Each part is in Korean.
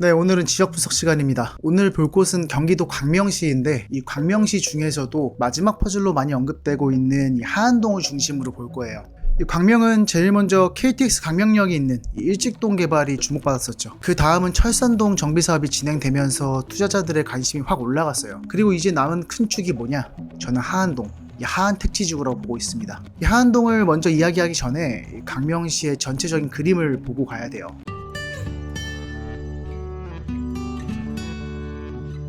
네, 오늘은 지역 분석 시간입니다. 오늘 볼 곳은 경기도 광명시인데 이 광명시 중에서도 마지막 퍼즐로 많이 언급되고 있는 이 하안동을 중심으로 볼 거예요. 이 광명은 제일 먼저 KTX 광명역이 있는 이 일직동 개발이 주목받았었죠. 그 다음은 철산동 정비 사업이 진행되면서 투자자들의 관심이 확 올라갔어요. 그리고 이제 남은 큰 축이 뭐냐? 저는 하안동. 이 하안 택지지구라고 보고 있습니다. 이 하안동을 먼저 이야기하기 전에 이 광명시의 전체적인 그림을 보고 가야 돼요.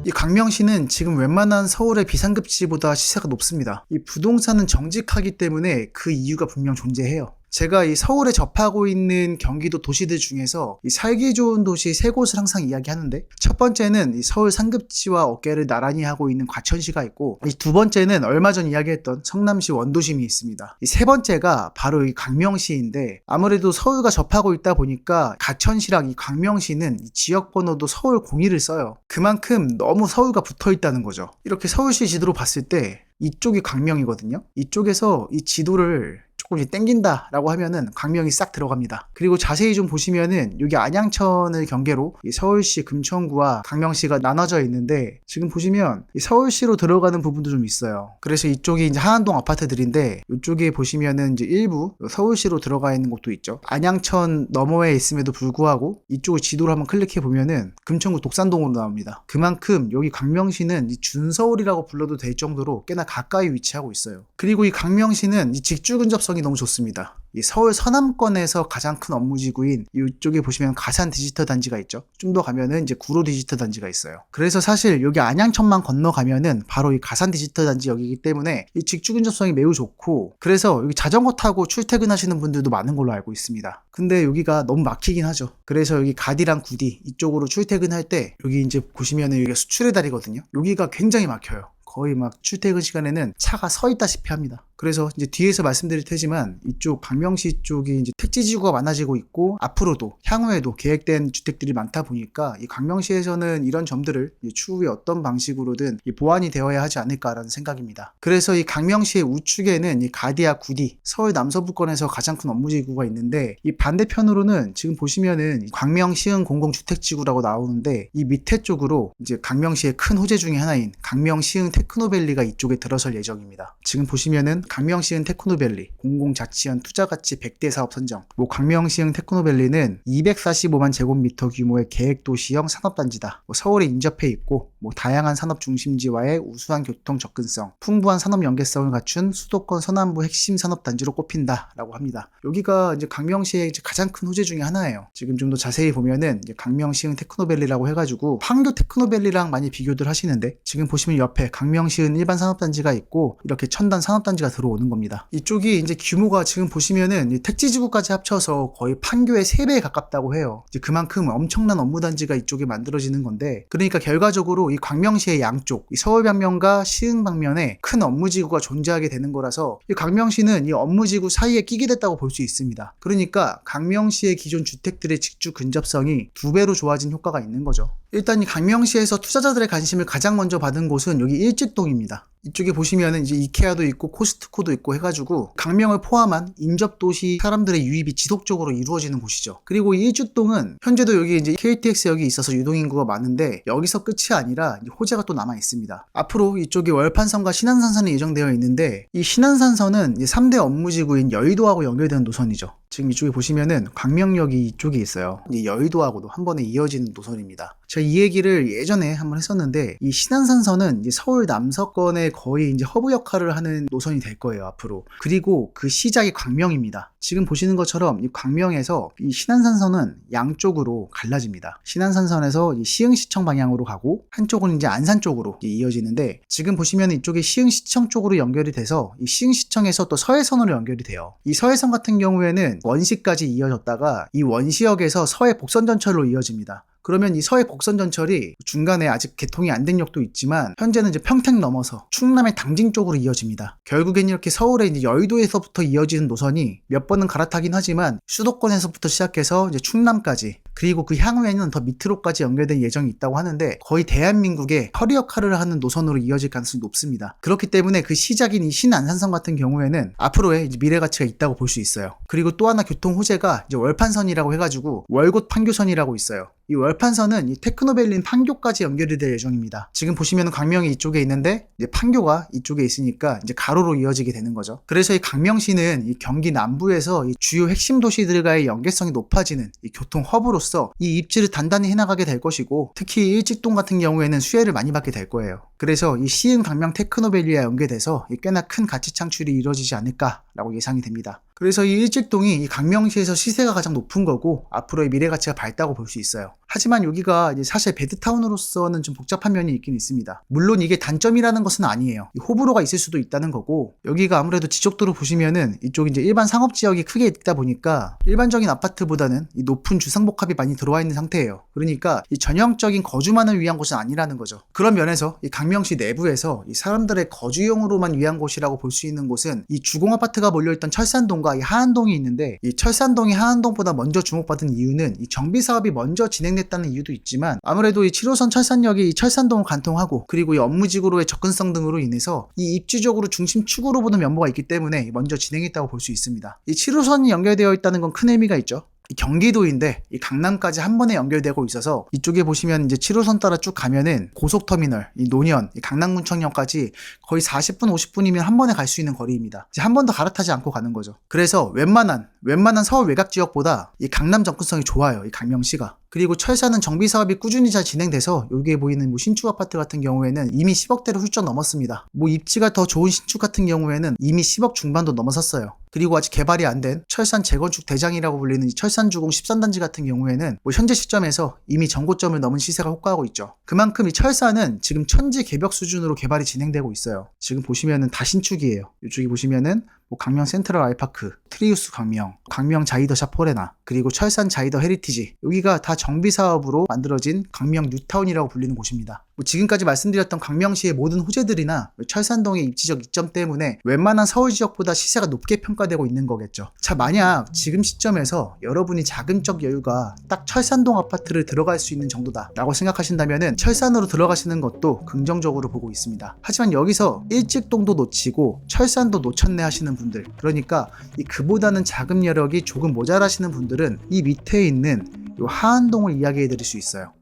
이 광명시는 지금 웬만한 서울의 비상급지보다 시세가 높습니다. 이 부동산은 정직하기 때문에 그 이유가 분명 존재해요. 제가 이 서울에 접하고 있는 경기도 도시들 중에서 이 살기 좋은 도시 세 곳을 항상 이야기하는데, 첫 번째는 이 서울 상급지와 어깨를 나란히 하고 있는 과천시가 있고, 이 두 번째는 얼마 전 이야기했던 성남시 원도심이 있습니다. 이 세 번째가 바로 이 광명시인데, 아무래도 서울과 접하고 있다 보니까 과천시랑 이 광명시는 이 지역 번호도 서울 01을 써요. 그만큼 너무 서울과 붙어 있다는 거죠. 이렇게 서울시 지도로 봤을 때 이쪽이 광명이거든요. 이쪽에서 이 지도를 조금 땡긴다 라고 하면은 광명이 싹 들어갑니다. 그리고 자세히 좀 보시면은 여기 안양천을 경계로 이 서울시 금천구와 광명시가 나눠져 있는데, 지금 보시면 이 서울시로 들어가는 부분도 좀 있어요. 그래서 이쪽이 이제 하안동 아파트들인데, 이쪽에 보시면은 이제 일부 서울시로 들어가 있는 곳도 있죠. 안양천 너머에 있음에도 불구하고 이쪽을 지도를 한번 클릭해 보면은 금천구 독산동으로 나옵니다. 그만큼 여기 광명시는 이 준서울이라고 불러도 될 정도로 꽤나 가까이 위치하고 있어요. 그리고 이 광명시는 이 직주 근접성이 너무 좋습니다. 이 서울 서남권에서 가장 큰 업무지구인 이쪽에 보시면 가산 디지털 단지가 있죠. 좀 더 가면은 이제 구로 디지털 단지가 있어요. 그래서 사실 여기 안양천만 건너가면은 바로 이 가산 디지털 단지 역이기 때문에 이 직주 근접성이 매우 좋고, 그래서 여기 자전거 타고 출퇴근하시는 분들도 많은 걸로 알고 있습니다. 근데 여기가 너무 막히긴 하죠. 그래서 여기 가디랑 구디 이쪽으로 출퇴근할 때 여기 이제 보시면은 여기가 수출의 다리거든요. 여기가 굉장히 막혀요. 거의 막 출퇴근 시간에는 차가 서 있다시피 합니다. 그래서 이제 뒤에서 말씀드릴 테지만 이쪽 광명시 쪽이 이제 택지지구가 많아지고 있고, 앞으로도 향후에도 계획된 주택들이 많다 보니까 이 광명시에서는 이런 점들을 추후에 어떤 방식으로든 보완이 되어야 하지 않을까라는 생각입니다. 그래서 이 광명시의 우측에는 이 가디아 구디 서울 남서부권에서 가장 큰 업무지구가 있는데, 이 반대편으로는 지금 보시면은 광명시흥 공공주택지구라고 나오는데, 이 밑에 쪽으로 이제 광명시의 큰 호재 중에 하나인 광명시흥 테크노밸리가 이쪽에 들어설 예정입니다. 지금 보시면은 광명시흥 테크노밸리 공공자치연 투자가치 100대 사업 선정. 광명시흥 테크노밸리는 245만 제곱미터 규모의 계획도시형 산업단지다. 서울에 인접해 있고 다양한 산업 중심지와의 우수한 교통 접근성, 풍부한 산업 연계성을 갖춘 수도권 서남부 핵심 산업단지로 꼽힌다라고 합니다. 여기가 이제 광명시의 이제 가장 큰 호재 중에 하나예요. 지금 좀 더 자세히 보면은 이제 광명시흥 테크노밸리라고 해가지고 판교 테크노밸리랑 많이 비교들 하시는데, 지금 보시면 옆에 광명시흥 일반 산업단지가 있고 이렇게 첨단 산업단지가 들어오는 겁니다. 이쪽이 이제 규모가 지금 보시면은 택지지구까지 합쳐서 거의 판교의 3배에 가깝다고 해요. 이제 그만큼 엄청난 업무단지가 이쪽에 만들어지는 건데, 그러니까 결과적으로 이 광명시의 양쪽, 이 서울 방면과 시흥 방면에 큰 업무지구가 존재하게 되는 거라서 이 광명시는 이 업무지구 사이에 끼게 됐다고 볼 수 있습니다. 그러니까 광명시의 기존 주택들의 직주 근접성이 2배로 좋아진 효과가 있는 거죠. 일단 이 광명시에서 투자자들의 관심을 가장 먼저 받은 곳은 여기 일직동입니다. 이쪽에 보시면은 이제 이케아도 있고 코스트코도 있고 해가지고 광명을 포함한 인접도시 사람들의 유입이 지속적으로 이루어지는 곳이죠. 그리고 이 일직동은 현재도 여기 이제 KTX역이 있어서 유동인구가 많은데, 여기서 끝이 아니라 호재가 또 남아 있습니다. 앞으로 이쪽에 월판선과 신안산선이 예정되어 있는데, 이 신안산선은 이제 3대 업무지구인 여의도하고 연결되는 노선이죠. 지금 이쪽에 보시면은 광명역이 이쪽에 있어요. 이제 여의도하고도 한 번에 이어지는 노선입니다. 제가 이 얘기를 예전에 한번 했었는데, 이 신안산선은 이제 서울 남서권의 거의 이제 허브 역할을 하는 노선이 될 거예요, 앞으로. 그리고 그 시작이 광명입니다. 지금 보시는 것처럼 이 광명에서 이 신안산선은 양쪽으로 갈라집니다. 신안산선에서 이 시흥시청 방향으로 가고, 한쪽은 이제 안산 쪽으로 이어지는데, 지금 보시면 이쪽이 시흥시청 쪽으로 연결이 돼서 이 시흥시청에서 또 서해선으로 연결이 돼요. 이 서해선 같은 경우에는 원시까지 이어졌다가 이 원시역에서 서해 복선전철로 이어집니다. 그러면 이 서해 복선전철이 중간에 아직 개통이 안 된 역도 있지만, 현재는 이제 평택 넘어서 충남의 당진 쪽으로 이어집니다. 결국엔 이렇게 서울의 이제 여의도에서부터 이어지는 노선이 몇 번은 갈아타긴 하지만, 수도권에서부터 시작해서 이제 충남까지 그리고 그 향후에는 더 밑으로까지 연결될 예정이 있다고 하는데 거의 대한민국의 허리 역할을 하는 노선으로 이어질 가능성이 높습니다. 그렇기 때문에 그 시작인 이 신안산선 같은 경우에는 앞으로의 이제 미래 가치가 있다고 볼 수 있어요. 그리고 또 하나 교통 호재가 이제 월판선이라고 해가지고 월곶 판교선이라고 있어요. 이 월판선은 이 테크노밸리인 판교까지 연결이 될 예정입니다. 지금 보시면 광명이 이쪽에 있는데 이제 판교가 이쪽에 있으니까 이제 가로로 이어지게 되는 거죠. 그래서 이 광명시는 이 경기 남부에서 이 주요 핵심 도시들과의 연계성이 높아지는 이 교통 허브로서 이 입지를 단단히 해나가게 될 것이고, 특히 일직동 같은 경우에는 수혜를 많이 받게 될 거예요. 그래서 이 시흥 광명 테크노밸리와 연계돼서 꽤나 큰 가치 창출이 이루어지지 않을까라고 예상이 됩니다. 그래서 이 일직동이 이 광명시에서 시세가 가장 높은 거고 앞으로의 미래 가치가 밝다고 볼 수 있어요. 하지만 여기가 이제 사실 베드타운으로서는 좀 복잡한 면이 있긴 있습니다. 물론 이게 단점이라는 것은 아니에요. 호불호가 있을 수도 있다는 거고, 여기가 아무래도 지적도로 보시면은 이쪽 이제 일반 상업 지역이 크게 있다 보니까 일반적인 아파트보다는 이 높은 주상복합이 많이 들어와 있는 상태예요. 그러니까 이 전형적인 거주만을 위한 곳은 아니라는 거죠. 그런 면에서 이 광명시 내부에서 이 사람들의 거주용으로만 위한 곳이라고 볼 수 있는 곳은 이 주공아파트가 몰려있던 철산동과 이 하안동이 있는데, 이 철산동이 하안동보다 먼저 주목받은 이유는 이 정비사업이 먼저 진행됐다는 이유도 있지만, 아무래도 이 7호선 철산역이 이 철산동을 간통하고 그리고 이 업무지구로의 접근성 등으로 인해서 이 입지적으로 중심축으로 보는 면모가 있기 때문에 먼저 진행했다고 볼 수 있습니다. 이 7호선이 연결되어 있다는 건 큰 의미가 있죠. 이 경기도인데 이 강남까지 한 번에 연결되고 있어서 이쪽에 보시면 이제 7호선 따라 쭉 가면은 고속터미널, 이 노년, 이 강남군청역까지 거의 40분, 50분이면 한 번에 갈 수 있는 거리입니다. 이제 한 번 더 갈아타지 않고 가는 거죠. 그래서 웬만한 서울 외곽 지역보다 이 강남 접근성이 좋아요. 이 광명시가. 그리고 철사는 정비 사업이 꾸준히 잘 진행돼서 여기에 보이는 뭐 신축 아파트 같은 경우에는 이미 10억대를 훌쩍 넘었습니다. 뭐 입지가 더 좋은 신축 같은 경우에는 이미 10억 중반도 넘어섰어요. 그리고 아직 개발이 안 된 철산 재건축 대장이라고 불리는 이 철산주공 13단지 같은 경우에는 뭐 현재 시점에서 이미 전고점을 넘은 시세가 호가하고 있죠. 그만큼 이 철산은 지금 천지 개벽 수준으로 개발이 진행되고 있어요. 지금 보시면은 다 신축이에요. 이쪽에 보시면은 뭐 강명 센트럴 아이파크, 트리우스 광명, 광명 자이더 샤포레나, 그리고 철산 자이더 헤리티지, 여기가 다 정비 사업으로 만들어진 광명 뉴타운이라고 불리는 곳입니다. 뭐 지금까지 말씀드렸던 광명시의 모든 호재들이나 철산동의 입지적 이점 때문에 웬만한 서울 지역보다 시세가 높게 평가되고 있는 거겠죠. 자, 만약 지금 시점에서 여러분이 자금적 여유가 딱 철산동 아파트를 들어갈 수 있는 정도다 라고 생각하신다면은 철산으로 들어가시는 것도 긍정적으로 보고 있습니다. 하지만 여기서 일직동도 놓치고 철산도 놓쳤네 하시는 분들, 그러니까 그보다는 자금 여력이 조금 모자라시는 분들은 이 밑에 있는 이 하안동을 이야기해 드릴 수 있어요.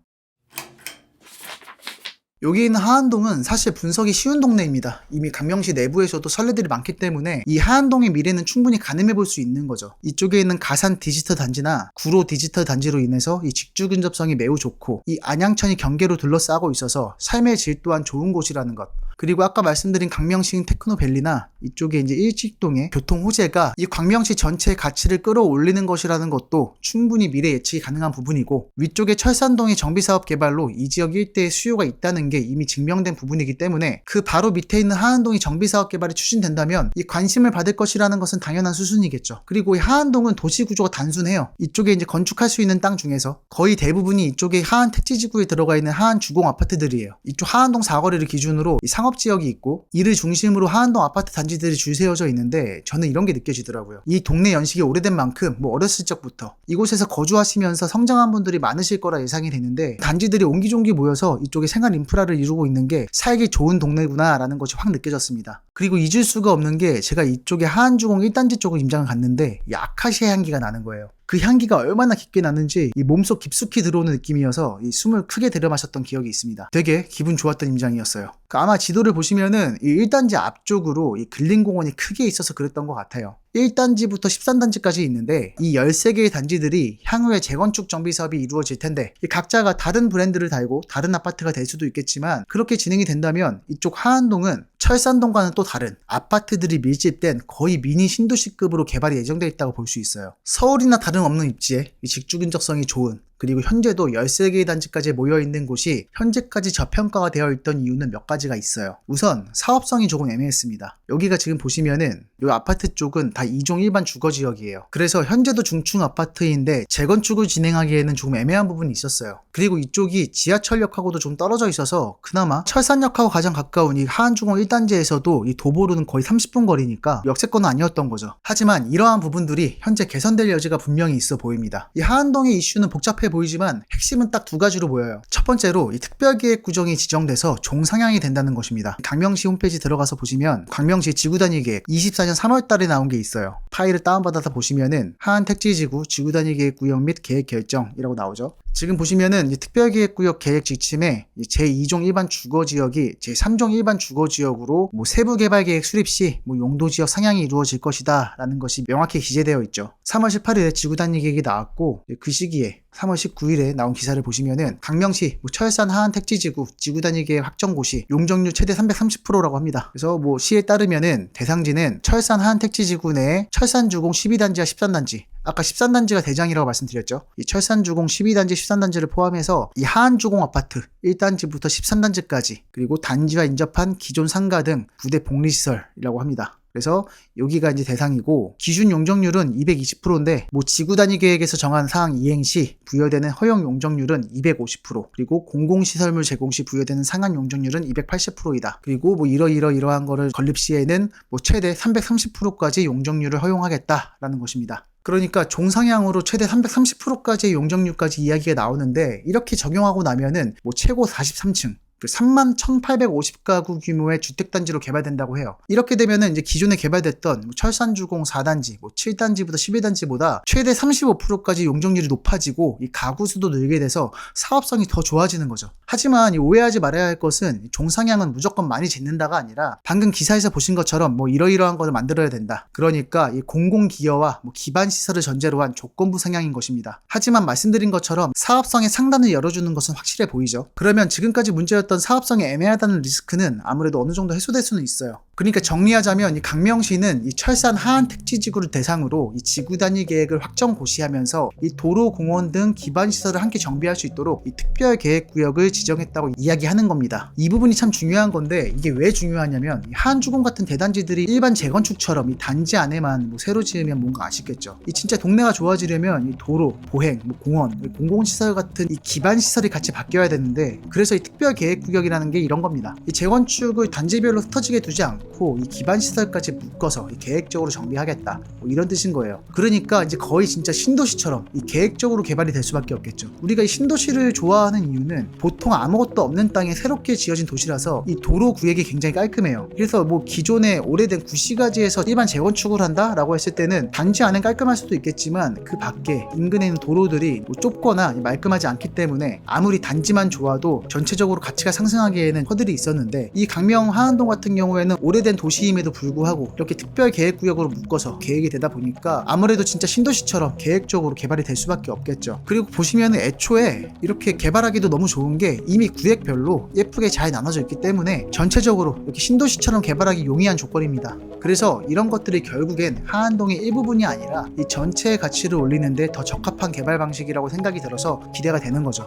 여기 있는 하안동은 사실 분석이 쉬운 동네입니다. 이미 광명시 내부에서도 선례들이 많기 때문에 이 하안동의 미래는 충분히 가늠해 볼 수 있는 거죠. 이쪽에 있는 가산 디지털 단지나 구로 디지털 단지로 인해서 이 직주 근접성이 매우 좋고 이 안양천이 경계로 둘러싸고 있어서 삶의 질 또한 좋은 곳이라는 것, 그리고 아까 말씀드린 광명시 테크노밸리나 이쪽에 이제 일직동의 교통 호재가 이 광명시 전체의 가치를 끌어올리는 것이라는 것도 충분히 미래 예측이 가능한 부분이고, 위쪽에 철산동의 정비사업 개발로 이 지역 일대의 수요가 있다는 게 이미 증명된 부분이기 때문에 그 바로 밑에 있는 하안동이 정비사업 개발이 추진된다면 이 관심을 받을 것이라는 것은 당연한 수순이겠죠. 그리고 이 하안동은 도시 구조가 단순해요. 이쪽에 이제 건축할 수 있는 땅 중에서 거의 대부분이 이쪽에 하안 택지지구에 들어가 있는 하안 주공 아파트들이에요. 이쪽 하안동 사거리를 기준으로 이 상업 지역이 있고 이를 중심으로 하안동 아파트 단지들이 줄 세워져 있는데, 저는 이런 게 느껴지더라고요. 이 동네 연식이 오래된 만큼 뭐 어렸을 적부터 이곳에서 거주하시면서 성장한 분들이 많으실 거라 예상이 되는데, 단지들이 옹기종기 모여서 이쪽에 생활 인프라를 이루고 있는 게 살기 좋은 동네구나 라는 것이 확 느껴졌습니다. 그리고 잊을 수가 없는 게, 제가 이쪽에 하안주공 1단지 쪽을 임장을 갔는데 이 아카시아 향기가 나는 거예요. 그 향기가 얼마나 깊게 나는지 이 몸속 깊숙이 들어오는 느낌이어서 이 숨을 크게 들여 마셨던 기억이 있습니다. 되게 기분 좋았던 임장이었어요. 아마 지도를 보시면은 이 1단지 앞쪽으로 이 근린공원이 크게 있어서 그랬던 것 같아요. 1단지부터 13단지까지 있는데 이 13개의 단지들이 향후에 재건축 정비 사업이 이루어질 텐데, 이 각자가 다른 브랜드를 달고 다른 아파트가 될 수도 있겠지만, 그렇게 진행이 된다면 이쪽 하안동은 철산동과는 또 다른 아파트들이 밀집된 거의 미니 신도시급으로 개발이 예정되어 있다고 볼 수 있어요. 서울이나 다름없는 입지에 이 직주 근접성이 좋은, 그리고 현재도 13개의 단지까지 모여있는 곳이 현재까지 저평가가 되어 있던 이유는 몇 가지가 있어요. 우선 사업성이 조금 애매했습니다. 여기가 지금 보시면은 이 아파트 쪽은 다 2종 일반 주거지역이에요. 그래서 현재도 중층 아파트인데 재건축을 진행하기에는 조금 애매한 부분이 있었어요. 그리고 이쪽이 지하철역하고도 좀 떨어져 있어서 그나마 철산역하고 가장 가까운 이 하안주공 1단지에서도 이 도보로는 거의 30분 거리니까 역세권은 아니었던 거죠. 하지만 이러한 부분들이 현재 개선될 여지가 분명히 있어 보입니다. 이 하안동의 이슈는 복잡해 보이지만 핵심은 딱 두 가지로 보여요. 첫 번째로 이 특별계획 구정이 지정돼서 종상향이 된다는 것입니다. 강명시 홈페이지 들어가서 보시면 광명시 지구단위 계획 24년 3월 달에 나온 게 있어요. 파일을 다운받아서 보시면은 하안 택지지구 지구단위 계획 구역 및 계획 결정이라고 나오죠. 지금 보시면은 특별계획구역 계획 지침에 제2종 일반 주거지역이 제3종 일반 주거지역으로 세부개발계획 수립 시 용도지역 상향이 이루어질 것이다 라는 것이 명확히 기재되어 있죠. 3월 18일에 지구단위 계획이 나왔고 그 시기에 3월 19일에 나온 기사를 보시면은 강명시 철산 하안 택지지구 지구단위 계획 확정고 시 용적률 최대 330%라고 합니다. 그래서 시에 따르면은 대상지는 철산 하안 택지지구 내에 철산주공 12단지와 13단지, 아까 13단지가 대장이라고 말씀드렸죠. 이 철산주공 12단지, 13단지를 포함해서 이 하안주공 아파트 1단지부터 13단지까지 그리고 단지와 인접한 기존 상가 등 부대 복리시설이라고 합니다. 그래서 여기가 이제 대상이고 기준 용적률은 220%인데 지구단위 계획에서 정한 사항 이행 시 부여되는 허용 용적률은 250% 그리고 공공시설물 제공 시 부여되는 상한 용적률은 280%이다. 그리고 이러한 거를 건립 시에는 최대 330%까지 용적률을 허용하겠다라는 것입니다. 그러니까 종상향으로 최대 330%까지의 용적률까지 이야기가 나오는데 이렇게 적용하고 나면은 최고 43층 31,850가구 규모의 주택단지로 개발된다고 해요. 이렇게 되면은 이제 기존에 개발됐던 철산주공 4단지, 7단지부터 11단지보다 최대 35%까지 용적률이 높아지고 이 가구 수도 늘게 돼서 사업성이 더 좋아지는 거죠. 하지만 오해하지 말아야 할 것은 종상향은 무조건 많이 짓는다가 아니라 방금 기사에서 보신 것처럼 이러이러한 것을 만들어야 된다. 그러니까 이 공공기여와 기반시설을 전제로 한 조건부 상향인 것입니다. 하지만 말씀드린 것처럼 사업성의 상단을 열어주는 것은 확실해 보이죠. 그러면 지금까지 문제였던 사업성이 애매하다는 리스크는 아무래도 어느 정도 해소될 수는 있어요. 그러니까 정리하자면 이 강명시는 이 철산 하안 택지지구를 대상으로 이 지구단위 계획을 확정 고시하면서 이 도로, 공원 등 기반시설을 함께 정비할 수 있도록 이 특별계획구역을 지정했다고 이야기하는 겁니다. 이 부분이 참 중요한 건데 이게 왜 중요하냐면 이 하안주공 같은 대단지들이 일반 재건축처럼 이 단지 안에만 새로 지으면 뭔가 아쉽겠죠. 이 진짜 동네가 좋아지려면 이 도로, 보행, 공원, 공공시설 같은 이 기반시설이 같이 바뀌어야 되는데 그래서 이 특별계획구역이라는 게 이런 겁니다. 이 재건축을 단지별로 흩어지게 두지 않고 이 기반시설까지 묶어서 계획적으로 정비하겠다 이런 뜻인 거예요. 그러니까 이제 거의 진짜 신도시처럼 이 계획적으로 개발이 될 수밖에 없겠죠. 우리가 이 신도시를 좋아하는 이유는 보통 아무것도 없는 땅에 새롭게 지어진 도시라서 이 도로 구획이 굉장히 깔끔해요. 그래서 기존에 오래된 구시가지에서 일반 재건축을 한다 라고 했을 때는 단지 안은 깔끔할 수도 있겠지만 그 밖에 인근에 있는 도로들이 좁거나 말끔하지 않기 때문에 아무리 단지만 좋아도 전체적으로 가치가 상승하기에는 허들이 있었는데 이 강명 하안동 같은 경우에는 오래된 도시임에도 불구하고 이렇게 특별계획구역으로 묶어서 계획이 되다 보니까 아무래도 진짜 신도시처럼 계획적으로 개발이 될 수밖에 없겠죠. 그리고 보시면 애초에 이렇게 개발하기도 너무 좋은 게 이미 구획별로 예쁘게 잘 나눠져 있기 때문에 전체적으로 이렇게 신도시처럼 개발하기 용이한 조건입니다. 그래서 이런 것들이 결국엔 하안동의 일부분이 아니라 이 전체의 가치를 올리는데 더 적합한 개발 방식이라고 생각이 들어서 기대가 되는 거죠.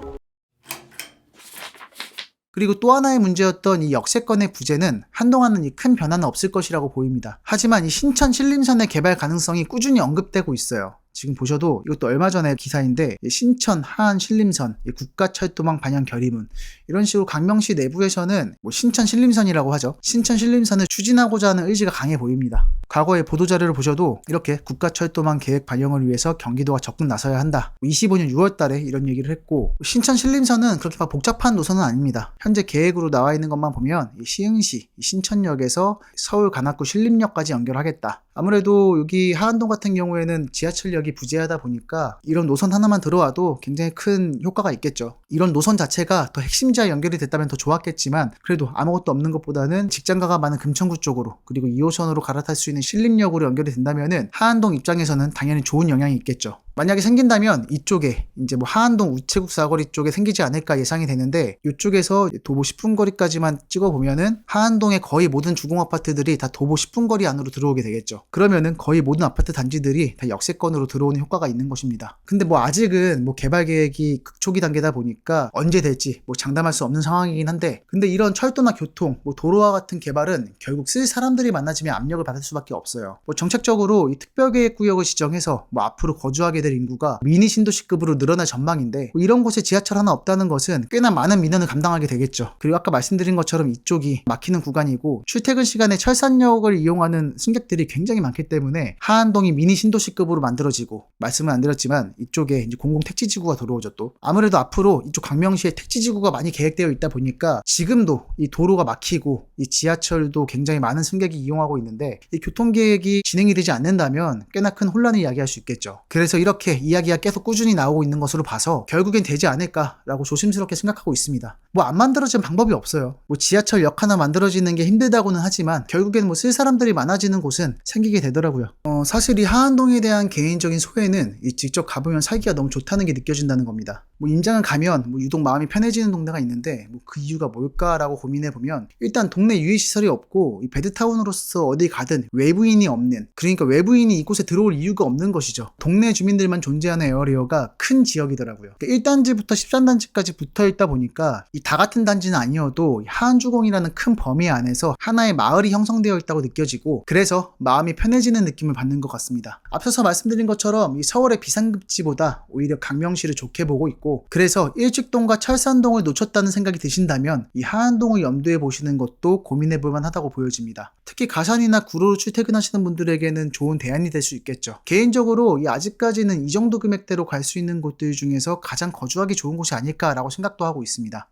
그리고 또 하나의 문제였던 이 역세권의 부재는 한동안은 이 큰 변화는 없을 것이라고 보입니다. 하지만 이 신천 신림선의 개발 가능성이 꾸준히 언급되고 있어요. 지금 보셔도 이것도 얼마 전에 기사인데 신천, 하안, 신림선, 국가철도망 반영 결의문 이런 식으로 강명시 내부에서는 신천 신림선이라고 하죠. 신천 신림선을 추진하고자 하는 의지가 강해 보입니다. 과거의 보도자료를 보셔도 이렇게 국가철도망 계획 반영을 위해서 경기도가 적극 나서야 한다. 25년 6월 달에 이런 얘기를 했고 신천 신림선은 그렇게 막 복잡한 노선은 아닙니다. 현재 계획으로 나와 있는 것만 보면 시흥시 신천역에서 서울 관악구 신림역까지 연결하겠다. 아무래도 여기 하안동 같은 경우에는 지하철역이 부재하다 보니까 이런 노선 하나만 들어와도 굉장히 큰 효과가 있겠죠. 이런 노선 자체가 더 핵심지와 연결이 됐다면 더 좋았겠지만 그래도 아무것도 없는 것보다는 직장가가 많은 금천구 쪽으로 그리고 2호선으로 갈아탈 수 있는 신림역으로 연결이 된다면은 하안동 입장에서는 당연히 좋은 영향이 있겠죠. 만약에 생긴다면 이쪽에 이제 하안동 우체국 사거리 쪽에 생기지 않을까 예상이 되는데 이쪽에서 도보 10분 거리까지만 찍어보면은 하안동의 거의 모든 주공 아파트들이 다 도보 10분 거리 안으로 들어오게 되겠죠. 그러면은 거의 모든 아파트 단지들이 다 역세권으로 들어오는 효과가 있는 것입니다. 근데 아직은 개발 계획이 극초기 단계다 보니까 보니까 언제 될지 장담할 수 없는 상황이긴 한데, 근데 이런 철도나 교통, 도로와 같은 개발은 결국 쓸 사람들이 많아지면 압력을 받을 수밖에 없어요. 정책적으로 이 특별계획구역을 지정해서 앞으로 거주하게 될 인구가 미니 신도시급으로 늘어날 전망인데, 이런 곳에 지하철 하나 없다는 것은 꽤나 많은 민원을 감당하게 되겠죠. 그리고 아까 말씀드린 것처럼 이쪽이 막히는 구간이고 출퇴근 시간에 철산역을 이용하는 승객들이 굉장히 많기 때문에 하안동이 미니 신도시급으로 만들어지고, 말씀은 안 드렸지만 이쪽에 이제 공공택지지구가 들어오죠. 또 아무래도 앞으로 이쪽 광명시에 택지지구가 많이 계획되어 있다 보니까 지금도 이 도로가 막히고 이 지하철도 굉장히 많은 승객이 이용하고 있는데, 이 교통계획이 진행이 되지 않는다면 꽤나 큰 혼란을 이야기할 수 있겠죠. 그래서 이렇게 이야기가 계속 꾸준히 나오고 있는 것으로 봐서 결국엔 되지 않을까라고 조심스럽게 생각하고 있습니다. 안 만들어진 방법이 없어요. 지하철역 하나 만들어지는 게 힘들다고는 하지만 결국엔 쓸 사람들이 많아지는 곳은 생기게 되더라고요. 사실 이 하안동에 대한 개인적인 소회는 직접 가보면 살기가 너무 좋다는 게 느껴진다는 겁니다. 임장을 가면 유독 마음이 편해지는 동네가 있는데 그 이유가 뭘까라고 고민해보면, 일단 동네 유해시설이 없고 이 베드타운으로서 어디 가든 외부인이 없는, 그러니까 외부인이 이곳에 들어올 이유가 없는 것이죠. 동네 주민들만 존재하는 에어리어가 큰 지역이더라고요. 1단지부터 13단지까지 붙어있다 보니까 이 다 같은 단지는 아니어도 하안주공이라는 큰 범위 안에서 하나의 마을이 형성되어 있다고 느껴지고, 그래서 마음이 편해지는 느낌을 받는 것 같습니다. 앞서서 말씀드린 것처럼 이 서울의 비상급지보다 오히려 강명시를 좋게 보고 있고, 그래서 일직동과 철산동을 놓쳤다는 생각이 드신다면 이 하안동을 염두에 보시는 것도 고민해볼 만하다고 보여집니다. 특히 가산이나 구로로 출퇴근하시는 분들에게는 좋은 대안이 될 수 있겠죠. 개인적으로 아직까지는 이 정도 금액대로 갈 수 있는 곳들 중에서 가장 거주하기 좋은 곳이 아닐까라고 생각도 하고 있습니다.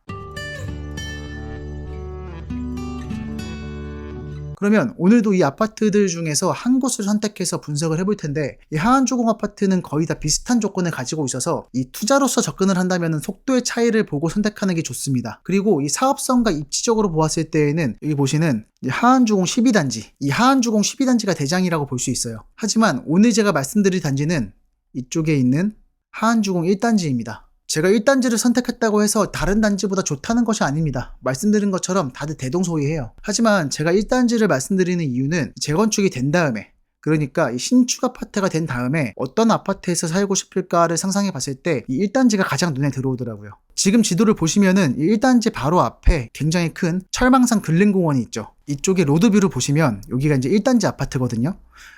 그러면 오늘도 이 아파트들 중에서 한 곳을 선택해서 분석을 해볼 텐데, 이 하안주공 아파트는 거의 다 비슷한 조건을 가지고 있어서 이 투자로서 접근을 한다면 속도의 차이를 보고 선택하는 게 좋습니다. 그리고 이 사업성과 입지적으로 보았을 때에는 여기 보시는 하안주공 12단지, 이 하안주공 12단지가 대장이라고 볼 수 있어요. 하지만 오늘 제가 말씀드릴 단지는 이쪽에 있는 하안주공 1단지입니다. 제가 1단지를 선택했다고 해서 다른 단지보다 좋다는 것이 아닙니다. 말씀드린 것처럼 다들 대동소이해요. 하지만 제가 1단지를 말씀드리는 이유는 재건축이 된 다음에, 그러니까 이 신축 아파트가 된 다음에 어떤 아파트에서 살고 싶을까를 상상해 봤을 때 이 1단지가 가장 눈에 들어오더라고요. 지금 지도를 보시면은 이 1단지 바로 앞에 굉장히 큰 철망산 근린공원이 있죠. 이쪽에 로드뷰를 보시면 여기가 이제 1단지 아파트거든요.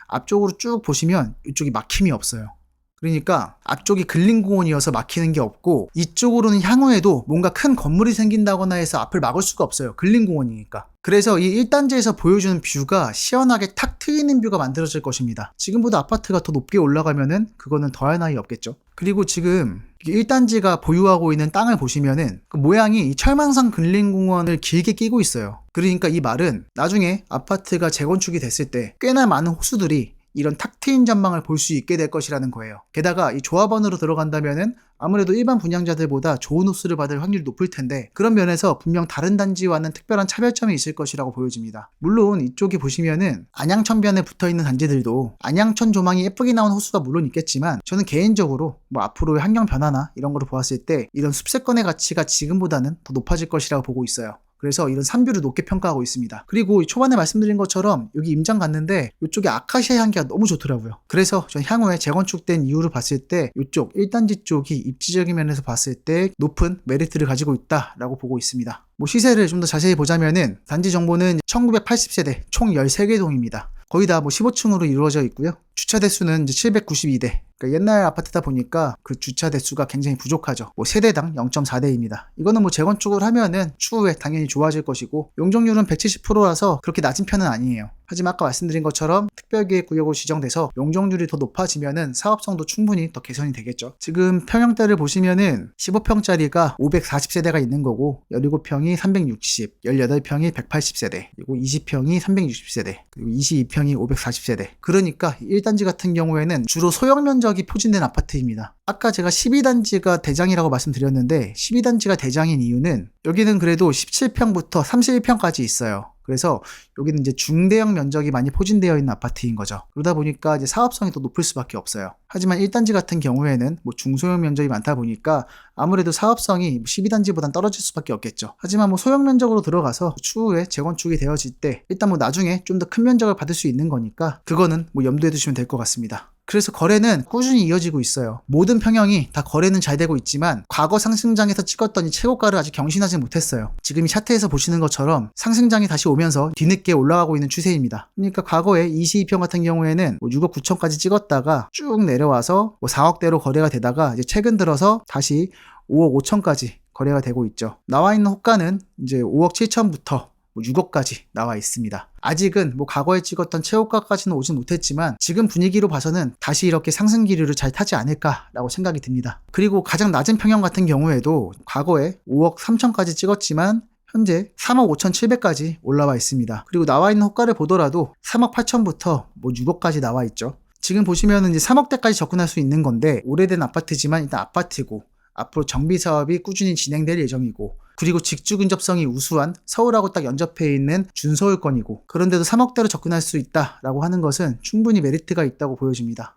앞쪽으로 쭉 보시면 이쪽이 막힘이 없어요. 그러니까 앞쪽이 근린공원이어서 막히는 게 없고, 이쪽으로는 향후에도 뭔가 큰 건물이 생긴다거나 해서 앞을 막을 수가 없어요. 근린공원이니까. 그래서 이 1단지에서 보여주는 뷰가 시원하게 탁 트이는 뷰가 만들어질 것입니다. 지금보다 아파트가 더 높게 올라가면은 그거는 더할 나위 없겠죠. 그리고 지금 1단지가 보유하고 있는 땅을 보시면은 그 모양이 이 철망산 근린공원을 길게 끼고 있어요. 그러니까 이 말은 나중에 아파트가 재건축이 됐을 때 꽤나 많은 호수들이 이런 탁 트인 전망을 볼 수 있게 될 것이라는 거예요. 게다가 이 조합원으로 들어간다면은 아무래도 일반 분양자들보다 좋은 호수를 받을 확률이 높을 텐데, 그런 면에서 분명 다른 단지와는 특별한 차별점이 있을 것이라고 보여집니다. 물론 이쪽에 보시면은 안양천변에 붙어있는 단지들도 안양천 조망이 예쁘게 나온 호수가 물론 있겠지만, 저는 개인적으로 앞으로의 환경 변화나 이런 거를 보았을 때 이런 숲세권의 가치가 지금보다는 더 높아질 것이라고 보고 있어요. 그래서 이런 산뷰를 높게 평가하고 있습니다. 그리고 초반에 말씀드린 것처럼 여기 임장 갔는데 이쪽에 아카시아 향기가 너무 좋더라고요. 그래서 전 향후에 재건축된 이유를 봤을 때 이쪽 1단지 쪽이 입지적인 면에서 봤을 때 높은 메리트를 가지고 있다라고 보고 있습니다. 시세를 좀 더 자세히 보자면은 단지 정보는 1980세대 총 13개 동입니다. 거의 다 15층으로 이루어져 있고요. 주차 대수는 이제 792대. 그러니까 옛날 아파트다 보니까 그 주차 대수가 굉장히 부족하죠. 세대당 0.4대입니다. 이거는 재건축을 하면은 추후에 당연히 좋아질 것이고, 용적률은 170%라서 그렇게 낮은 편은 아니에요. 하지만 아까 말씀드린 것처럼 특별계획구역으로 지정돼서 용적률이 더 높아지면은 사업성도 충분히 더 개선이 되겠죠. 지금 평형대를 보시면은 15평짜리가 540세대가 있는 거고, 17평이 360, 18평이 180세대, 그리고 20평이 360세대, 그리고 22평이 540세대. 그러니까 1단지 같은 경우에는 주로 소형 면적이 포진된 아파트입니다. 아까 제가 12단지가 대장이라고 말씀드렸는데, 12단지가 대장인 이유는 여기는 그래도 17평부터 31평까지 있어요. 그래서 여기는 이제 중대형 면적이 많이 포진되어 있는 아파트인 거죠. 그러다 보니까 이제 사업성이 더 높을 수밖에 없어요. 하지만 1단지 같은 경우에는 중소형 면적이 많다 보니까 아무래도 사업성이 12단지보단 떨어질 수밖에 없겠죠. 하지만 소형 면적으로 들어가서 추후에 재건축이 되어질 때 일단 나중에 좀 더 큰 면적을 받을 수 있는 거니까 그거는 염두에 두시면 될 것 같습니다. 그래서 거래는 꾸준히 이어지고 있어요. 모든 평형이 다 거래는 잘 되고 있지만 과거 상승장에서 찍었던 이 최고가를 아직 경신하지 못했어요. 지금 이 차트에서 보시는 것처럼 상승장이 다시 오면서 뒤늦게 올라가고 있는 추세입니다. 그러니까 과거에 22평 같은 경우에는 6억 9천까지 찍었다가 쭉 내려와서 4억대로 거래가 되다가 이제 최근 들어서 다시 5억 5천까지 거래가 되고 있죠. 나와 있는 호가는 이제 5억 7천부터 6억까지 나와 있습니다. 아직은 과거에 찍었던 최고가까지는 오진 못했지만 지금 분위기로 봐서는 다시 이렇게 상승 기류를 잘 타지 않을까라고 생각이 듭니다. 그리고 가장 낮은 평형 같은 경우에도 과거에 5억 3천까지 찍었지만 현재 3억 5천7백까지 올라와 있습니다. 그리고 나와 있는 호가를 보더라도 3억 8천부터 6억까지 나와 있죠. 지금 보시면은 이제 3억대까지 접근할 수 있는 건데 오래된 아파트지만 일단 아파트고 앞으로 정비 사업이 꾸준히 진행될 예정이고 그리고 직주 근접성이 우수한 서울하고 딱 연접해 있는 준서울권이고 그런데도 3억대로 접근할 수 있다라고 하는 것은 충분히 메리트가 있다고 보여집니다.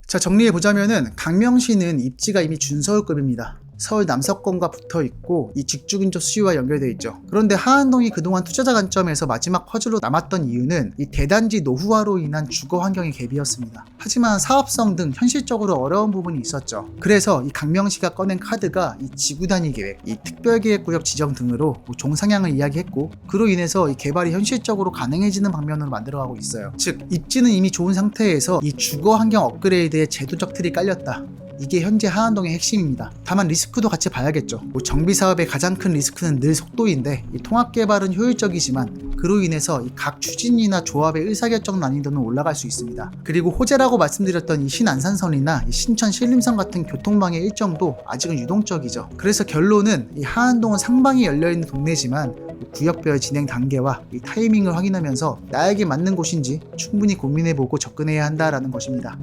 자, 정리해보자면은 강명시는 입지가 이미 준서울급입니다. 서울 남서권과 붙어 있고 이 직주 근접 수요와 연결되어 있죠. 그런데 하안동이 그동안 투자자 관점에서 마지막 퍼즐로 남았던 이유는 이 대단지 노후화로 인한 주거 환경의 갭이었습니다. 하지만 사업성 등 현실적으로 어려운 부분이 있었죠. 그래서 이 강명시가 꺼낸 카드가 이 지구 단위 계획, 이 특별계획구역 지정 등으로 종상향을 이야기했고 그로 인해서 이 개발이 현실적으로 가능해지는 방면으로 만들어가고 있어요. 즉 입지는 이미 좋은 상태에서 이 주거 환경 업그레이드에 제도적 틀이 깔렸다. 이게 현재 하안동의 핵심입니다. 다만 리스크도 같이 봐야겠죠. 정비 사업의 가장 큰 리스크는 늘 속도인데 이 통합 개발은 효율적이지만 그로 인해서 이 각 추진이나 조합의 의사결정 난이도는 올라갈 수 있습니다. 그리고 호재라고 말씀드렸던 이 신안산선이나 이 신천 신림선 같은 교통망의 일정도 아직은 유동적이죠. 그래서 결론은 이 하안동은 상방이 열려있는 동네지만 구역별 진행 단계와 이 타이밍을 확인하면서 나에게 맞는 곳인지 충분히 고민해보고 접근해야 한다라는 것입니다.